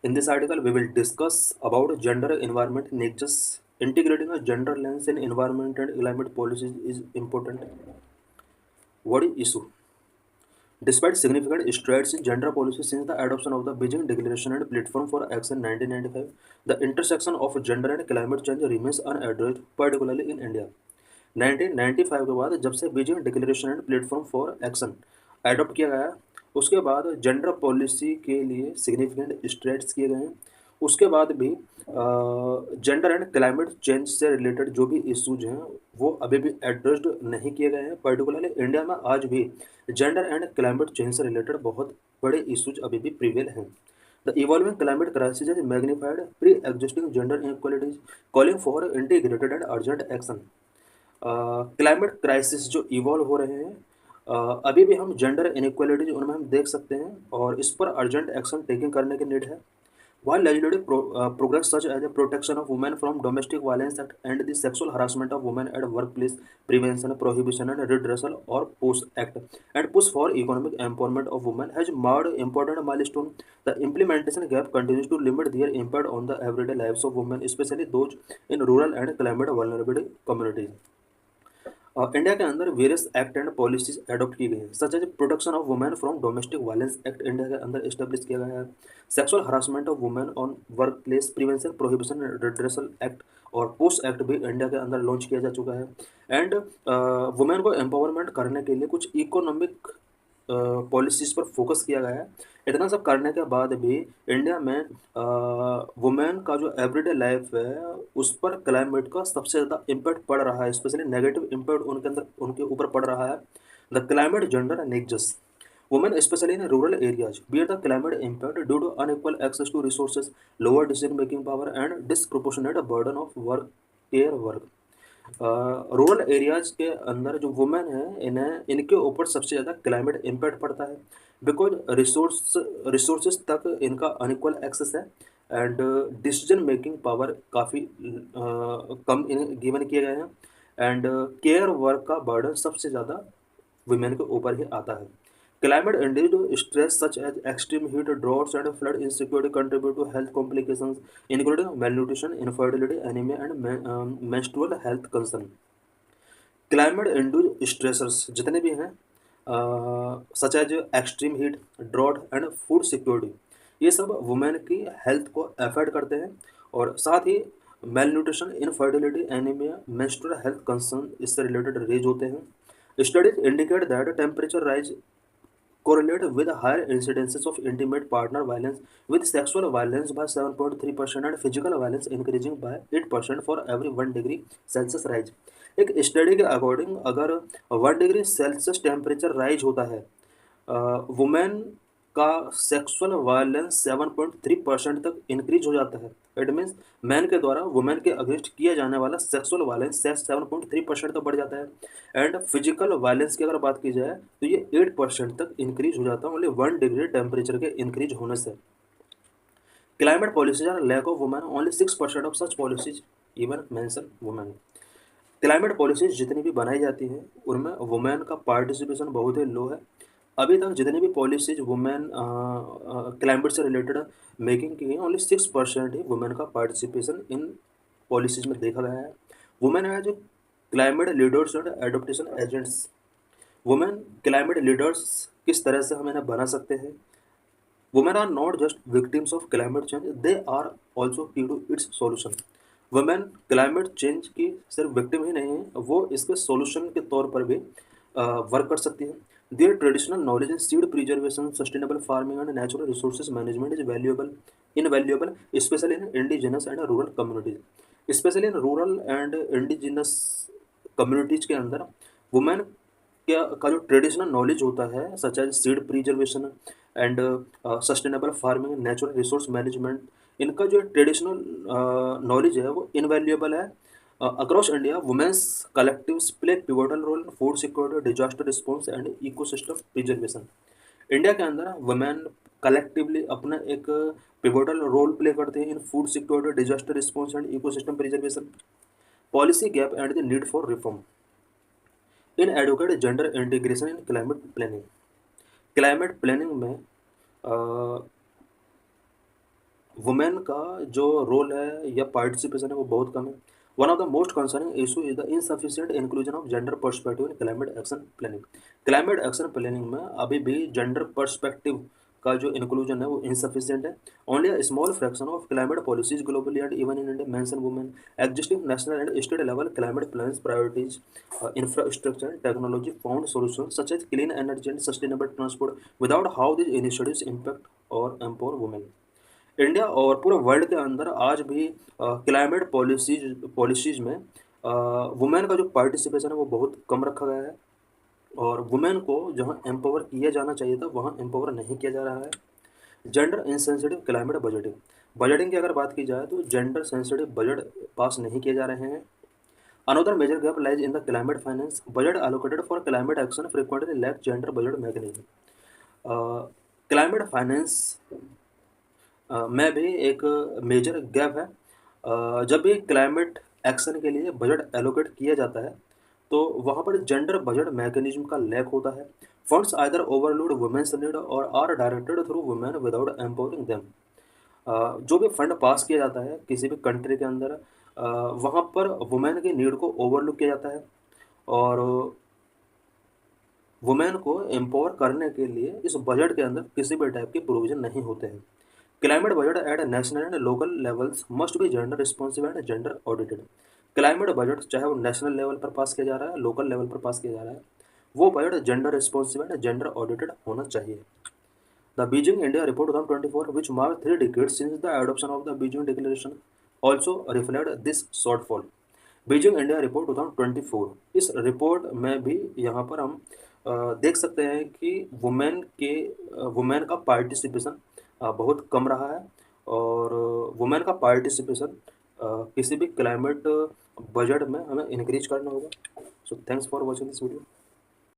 In this article, we will discuss about gender environment nexus. Integrating a gender lens in environment and climate policies is important. What is issue? Despite significant strides in gender policy since the adoption of the Beijing Declaration and Platform for Action 1995, the intersection of gender and climate change remains unaddressed, particularly in India. 1995 के बाद जब से Beijing declaration and platform for action adopt किया गया, उसके बाद gender policy के लिए सिग्निफिकेंट स्ट्रेट्स किए गए हैं। उसके बाद भी जेंडर एंड क्लाइमेट चेंज से रिलेटेड जो भी इश्यूज हैं वो अभी भी एड्रेस्ड नहीं किए गए हैं। पर्टिकुलरली इंडिया में आज भी जेंडर एंड क्लाइमेट चेंज से रिलेटेड बहुत बड़े इश्यूज अभी भी प्रिवेल हैं। The evolving climate crisis has magnified pre-existing gender inequalities, calling for integrated and urgent action. Climate crisis जो इवॉल्व हो रहे हैं, अभी भी हम जेंडर इनइक्वालिटीज उनमें हम देख सकते हैं और इस पर अर्जेंट एक्शन टेकिंग करने की नीड है। While legislative progress such as the Protection of Women from Domestic Violence Act and the Sexual Harassment of Women at Workplace Prevention, Prohibition and Redressal or POS Act and push for economic empowerment of women has marked important milestone, the implementation gap continues to limit their impact on the everyday lives of women, especially those in rural and climate vulnerable communities. India के अंदर various act and policies adopt की गई हैं, such as protection of women from domestic violence act India के अंदर establish किया गया है। Sexual harassment of women on work place prevention prohibition redressal act और पोस्ट एक्ट भी इंडिया के अंदर लॉन्च किया जा चुका है। एंड वुमेन को एम्पावरमेंट करने के लिए कुछ इकोनॉमिक पॉलिसीज पर फोकस किया गया है। इतना सब करने के बाद भी इंडिया में वुमेन का जो एवरीडे लाइफ है उस पर क्लाइमेट का सबसे ज़्यादा इम्पैक्ट पड़ रहा है, स्पेशली नेगेटिव इम्पैक्ट उनके ऊपर पड़ रहा है। The climate gender nexus women especially in rural areas bear the climate impact due to unequal access to resources, lower decision making power and disproportionate burden of work care work। Rural areas के अंदर जो women है इन्हें इनके ऊपर सबसे ज़्यादा climate impact पड़ता है, बिकॉज रिसोर्सेज तक इनका अनइक्वल एक्सेस है एंड डिसीजन मेकिंग पावर काफ़ी कम इन्हें गिवन किए गए हैं एंड केयर वर्क का बर्डन सबसे ज़्यादा वुमेन के ऊपर ही आता है। Climate induced stress such as extreme heat, droughts, and flood insecurity contribute to health complications, including malnutrition, infertility, anemia, and menstrual health concern. Climate induced stressors जितने भी हैं, such as extreme heat, drought and food security, ये सब women की health को affect करते हैं और साथ ही male infertility, anaemia, menstrual health concern इससे रिलेटेड रेज होते हैं। Studies indicate that temperature rise correlate with higher incidences of intimate partner violence, with sexual violence by 7.3% and physical violence increasing by 8% for every 1 degree Celsius rise. एक study के according अगर 1 degree Celsius temperature rise होता है, women का sexual violence 7.3% तक increase हो जाता है। इट मीन्स मैन के द्वारा वुमेन के अगेंस्ट किया जाने वाला सेक्सुअल वायलेंस 7.3% तक बढ़ जाता है एंड फिजिकल वायलेंस की अगर बात की जाए तो ये 8% तक इंक्रीज हो जाता है ओनली 1 डिग्री टेम्परेचर के इंक्रीज होने से। Climate policies are lack of women, only 6% of such policies even mention women. Climate policies जितनी भी बनाई जाती हैं उनमें वुमेन का पार्टिसिपेशन बहुत ही लो है। अभी तक जितनी भी पॉलिसीज वुमेन क्लाइमेट से रिलेटेड मेकिंग की गई, ओनली 6% ही वुमेन का पार्टिसिपेशन इन पॉलिसीज में देखा गया है। वुमेन है जो climate leaders and adaptation agents. Women climate leaders किस तरह से हम इन्हें बना सकते हैं? Women are not just victims of climate change, they are also key to its solution. Women climate change की सिर्फ विक्टिम ही नहीं है, वो इसके सॉल्यूशन के तौर पर भी वर्क कर सकती है। Their traditional knowledge in seed preservation, sustainable farming and natural resources management is valuable invaluable, specially in indigenous and rural communities. Specially in rural and indigenous communities के अंदर वुमेन का जो ट्रेडिशनल नॉलेज होता है such as seed preservation and sustainable farming, natural resource management, इनका जो traditional knowledge है वो इनवैल्यूएबल है। Across India women's collectives play pivotal role in food security, disaster response and ecosystem preservation. India के अंदर women collectively अपना एक pivotal role play करते हैं इन food security, disaster response and ecosystem preservation. Policy gap and the need for reform in advocate gender integration in climate planning. Climate planning में women का जो role है या पार्टिसिपेशन है वो बहुत कम है। One of the most concerning issue is the insufficient inclusion of gender perspective in climate action planning. Climate action planning में अभी भी जेंडर पर्सपेक्टिव का जो इंक्लूजन है वो इंसफिशिएंट है। Only a small fraction of climate policies globally and even in India mention women. Existing national and state level climate plans priorities infrastructure technology found solutions such as clean energy and sustainable transport without how these initiatives impact or empower women। India और पूरे world के अंदर आज भी climate policies में women का जो participation है वो बहुत कम रखा गया है, और वुमेन को जहाँ एम्पावर किया जाना चाहिए था वहाँ एम्पावर नहीं किया जा रहा है। Gender insensitive climate budgeting. Budgeting की अगर बात की जाए तो जेंडर सेंसिटिव बजट पास नहीं किए जा रहे हैं। Another major gap lies in the climate finance. Budget allocated for climate action frequently lack gender budget mechanism. Climate finance में भी एक मेजर गैप है। जब भी क्लाइमेट एक्शन के लिए बजट एलोकेट किया जाता है तो वहाँ पर जेंडर बजट मैकेनिज्म का लैक होता है। Funds either overload women's need or are directed through women without empowering them. जो भी फंड पास किया जाता है किसी भी कंट्री के अंदर, वहाँ पर वुमेन की नीड को ओवरलुक किया जाता है, और वुमेन को एम्पावर करने के लिए इस बजट के अंदर किसी भी टाइप के प्रोविजन नहीं होते हैं। Climate budget at national and local levels must be gender responsive and gender audited. Climate budget चाहे वो नेशनल लेवल पर पास किया जा रहा है, लोकल लेवल पर पास किया जा रहा है, वो budget gender responsive and gender audited होना चाहिए। The Beijing India Report 2024, which marked 3 decades since the adoption of the Beijing Declaration, also reflected this shortfall। Beijing India report 2024, इस रिपोर्ट में भी यहाँ पर हम देख सकते हैं कि वुमेन का पार्टिसिपेशन बहुत कम रहा है, और वुमेन का पार्टिसिपेशन किसी भी क्लाइमेट बजट में हमें इंक्रीज करना होगा। So thanks for watching this video.